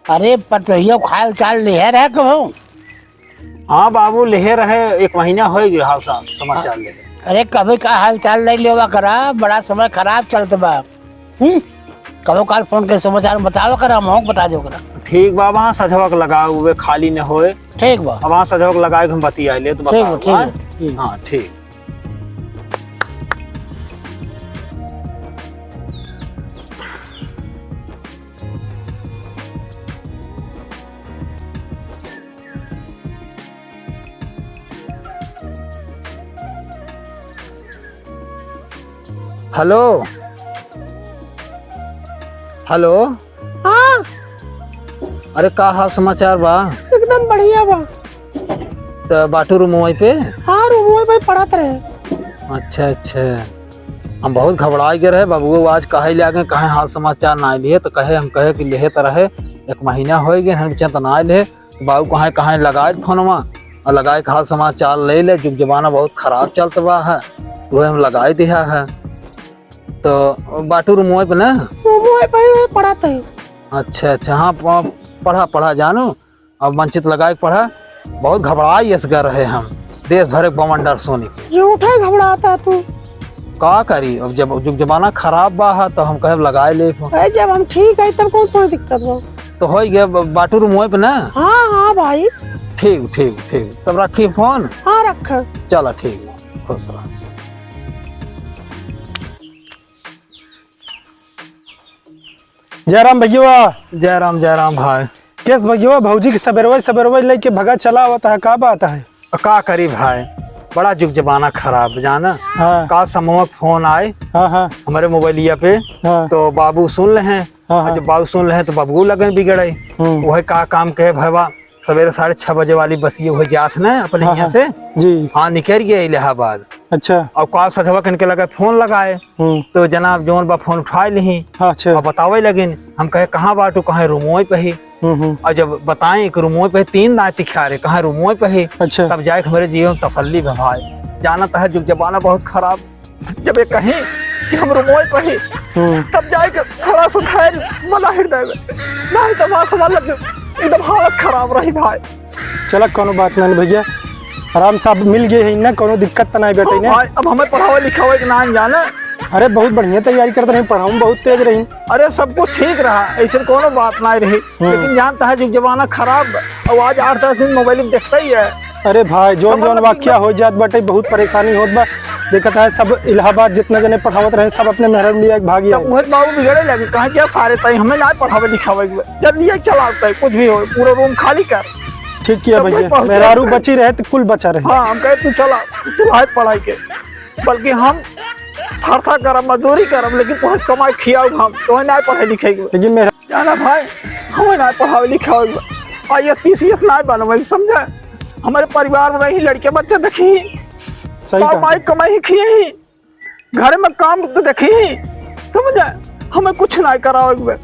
अरे पटरियो खाल चाल ले रहे कहो। हाँ बाबू ले रहे, 1 महीना हो गया हाल समाचार ले। अरे कभी का हाल चाल नहीं लेवा करा, बड़ा समय खराब चलत बा। कबो काल फोन के समाचार बताओ करा, हम बता दो करा। ठीक बा, वहाँ सजवक लगाओ हुए खाली न होए। ठीक बा, वहाँ सजवक लगाए हम बतिया ले तो बताओ। ठीक। हाँ ठीक। Hello hello. हाँ अरे का हाल समाचार बा? एकदम बढ़िया बा। तो बाटू रूम पे? हाँ रूम पे पढ़त रहे। अच्छा। हम बहुत घबरा गए रहे बाबू, आज कहे ले आगे कहे हाल समाचार ना लिए तो हम कहे कि ले तो रहे 1 महीना हो गए हम तो ना ले। बाबू कहे लगाए फोनवा और लगाए हाल समाचार ले ले, जुग जमाना बहुत खराब चलता बा है, वह हम लगाए दिया है। तो बाटू रूम पे ना पढ़त है। अच्छा। हाँ पढ़ा जानू, अब वंचित लगाए पढ़ा। बहुत घबराई इसगर रहे हम, देश भर बवंडर सोने के। झूठा घबराता तू का करी, अब जब जुग जमाना खराब बा है तो हम कहे लगाए ले। जब हम ठीक है तब कोई दिक्कत बा। तो हो गया बाटू रूम पे ना? हाँ भाई। ठीक तब रखी फोन। हाँ रख। चलो ठीक, खुश रह। जयराम भैया। जयराम भाई। केस भैया भौजी की सबरवई लेके भगा चला होता है, का बात है? का करी भाई, बड़ा जुग जमाना खराब जाना। हाँ। का समूह फोन आए हाँ हमारे मोबाइलिया पे। हाँ। तो बाबू सुन रहे हैं। हाँ। जब बाबू सुन रहे हैं तो बाबू लगन बिगड़े। वही का काम कहे भैया, सवेरे 6:30 बजे वाली बस ये हो जात ना अपने यहाँ से जी। हाँ निकल गया इलाहाबाद। अच्छा। और काल सजवा इनके लगे फोन लगाए तो जनाब जोन बा फोन उठाए ली। अच्छा। और बतावे लगिन, हम कहे कहाँ बाटू, कहे रूमों पे ही। और जब बताएं कि रूमों पे 3 रात दिखारे, कहा रूमों पे ही। अच्छा। तब जाए हमारे जीवन तसल्ली में भाई, जाना तो है जुग जमाना बहुत खराब। जब ये कहीं कि हम रूमों पे ही, तब जाए थोड़ा सा धैर्य बना हृदय में, नहीं तो बात समझ लग एकदम हालत खराब रही भाई। चला कोनो बात नहीं भैया, आराम से अब मिल गए ना, कोनो दिक्कत तो नहीं बेटे ने। अब हमें पढ़ावे लिखावे के नाम जाना। अरे बहुत बढ़िया तैयारी करते रही, पढ़ाऊँ बहुत तेज रही। अरे सब कुछ ठीक रहा, ऐसे कोनो बात नहीं रही। लेकिन जानता है जुग जमाना खराब, और आज 8-10 दिन मोबाइल में देखता ही है। अरे भाई जोन वाक्या हो जात बटे, बहुत परेशानी होत बा। देखा था सब इलाहाबाद जितना जने पढ़ावत रहे सब अपने मेहर में भाग गया। बाबू बिगड़े लगे, कहे क्या सारे तय हमें ना पढ़ावे लिखावे, जल्दी चलाता है कुछ भी हो, पूरा रूम खाली कर। ठीक किया भैया, मेहरारू बची रहे तो कुल बचा रहे। हाँ हम कहे तू चला, तू है पढ़ाई के, बल्कि हम फरसा करब मजदूरी करब, लेकिन बहुत कमाई खियाऊ हम तो ना पढ़े लिखे। लेकिन मेरा जाना भाई हमें ना पढ़ावे लिखावे, IAS PCS ना बनवे, समझे? हमारे परिवार में रही लड़के बच्चे देखी, सही कमाई खिए, घर में काम तो देखी, समझे? हमें कुछ ना करावे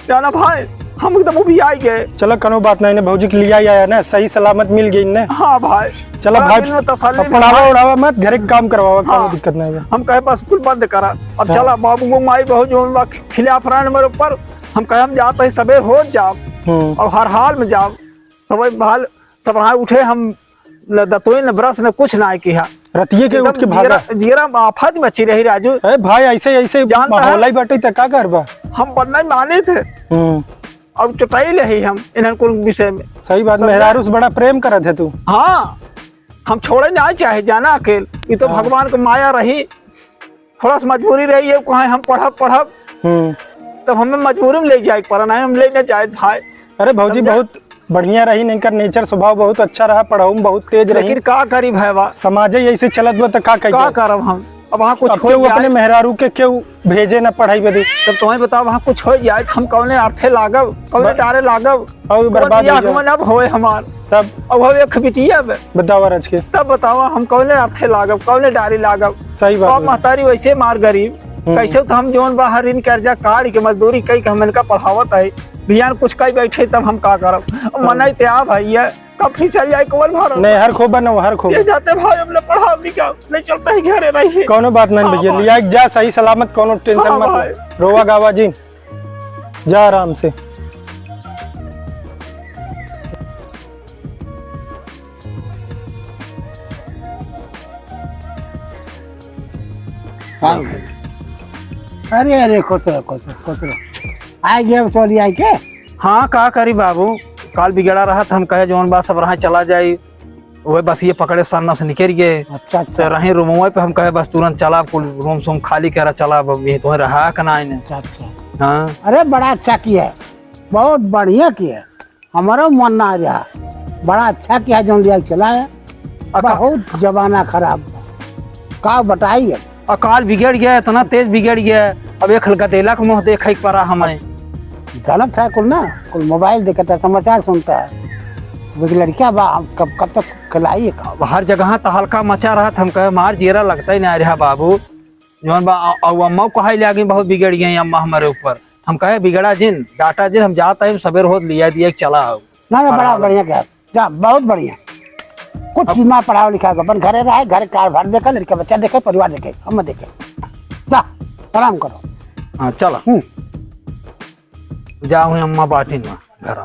जाना भाई, हम एकदम भी आ गए। चलो कनो बात नहीं, भौजी के लिए आया ना, सही सलामत मिल गई ने। हाँ भाई चलो भाई, पढ़ावा उड़ावा मत, घर के काम करवावा। हाँ। कोई दिक्कत नहीं है। हम कहे बस स्कूल बंद करा। अब हाँ। चला बाबू माई बहुत जो खिलाफ रहे मेरे ऊपर, हम कहे हम जाते ही सबेर हो जाओ और हर हाल में जाओ, सब उठे, हम दतोई न ब्रश ने कुछ ना किया, रतिये के उठ के भागा। जीरा आफत बची रही राजू। भाई ऐसे माहौल ही बटे त का करबा, हम बनना माने थे अब चटाई ले हम इन विषय में। सही बात, मेहरारू से बड़ा प्रेम करत है तू। हाँ हम छोड़े ना चाहे जाना अकेले, ये तो हाँ। भगवान को माया रही, थोड़ा सा मजबूरी रही है, कहे हम पढ़ब तब हमें मजबूरी में ले जाए पर नहीं, हम लेने जाए भाई। अरे भौजी बहुत बढ़िया रही, नहीं कर नेचर स्वभाव बहुत अच्छा रहा, पढ़ाऊ में बहुत तेज रही। लेकिन का करी भाई, समाज ऐसे चलत बा त का करब हम। अब वहाँ कुछ क्यों अपने मेहरारू के क्यों भेजे ना पढ़ाई बदी? तब तुम्हें बताओ वहाँ कुछ हो जाए, हम कौने अर्थे लागब, कौने डारे लागब, और बर्बाद अब होए हमार, तब अब हो एक बिटिया बताओ रज के, तब बताओ हम कौने अर्थे लागब, कौने डारे लागब। सही बात। महतारी वैसे मार गरीब, कैसे तो हम जोन बाहर ऋण कर्जा काट के मजदूरी कई हम इनका पढ़ावत है, बिहान कुछ कई बैठे तब हम का करब। मनाई ते आ भाई कभी चल जाए कौन भर नहीं, हर खोबा न हर खोबा ये जाते भाई, हमने पढ़ा नहीं चलता ही घरे रही। कोनो बात नहीं भैया, लिया जा सही सलामत, कोनो टेंशन मत, रोवा गावा जी जा आराम से। अरे अरे खुश रहो आए गए चली आई के। हाँ का करी बाबू, काल बिगड़ा रहा था, हम कहे जौन बात सब रहा चला जाई, वही बस ये पकड़े सरना से निकल गए। अच्छा तो रहे रूम पे, हम कहे बस तुरंत चला, कुल रूम सूम खाली करा चला, तो रहा कना इन्हें। अच्छा हाँ अरे बड़ा अच्छा किया है, बहुत बढ़िया किया है, हमारा मन ना आ रहा, बड़ा अच्छा किया जो लिया चला है। बहुत जमाना खराब का बताइए। अकाल बिगड़ गया, इतना तेज बिगड़ गया, अब एक हल्का का मुँह देख पड़ा हमें। गलत है कुल ना, कुल मोबाइल देखता है, समाचार सुनता है, वो लड़कियां कब तक खिलाई है। हर जगह तहलका मचा रहा था, हम कहे मार जीरा लगता ही नहीं रहा बाबू, जौन अम्मा कहा ले आगे बहुत बिगड़ गए अम्मा हमारे ऊपर। हम कहे बिगड़ा जिन डाटा जिन, हम जाता है सवेर हो लिया दिया चला। ना बड़ा बढ़िया क्या जा, बहुत बढ़िया। कुछ सीमा पढ़ाओ लिखा अपन घरे रहे, घर कार भर देखे, लड़का बच्चा देखे, परिवार देखे, हम देखे। जा आराम करो। हाँ चला जाओ अम्मा बाटी ना घर।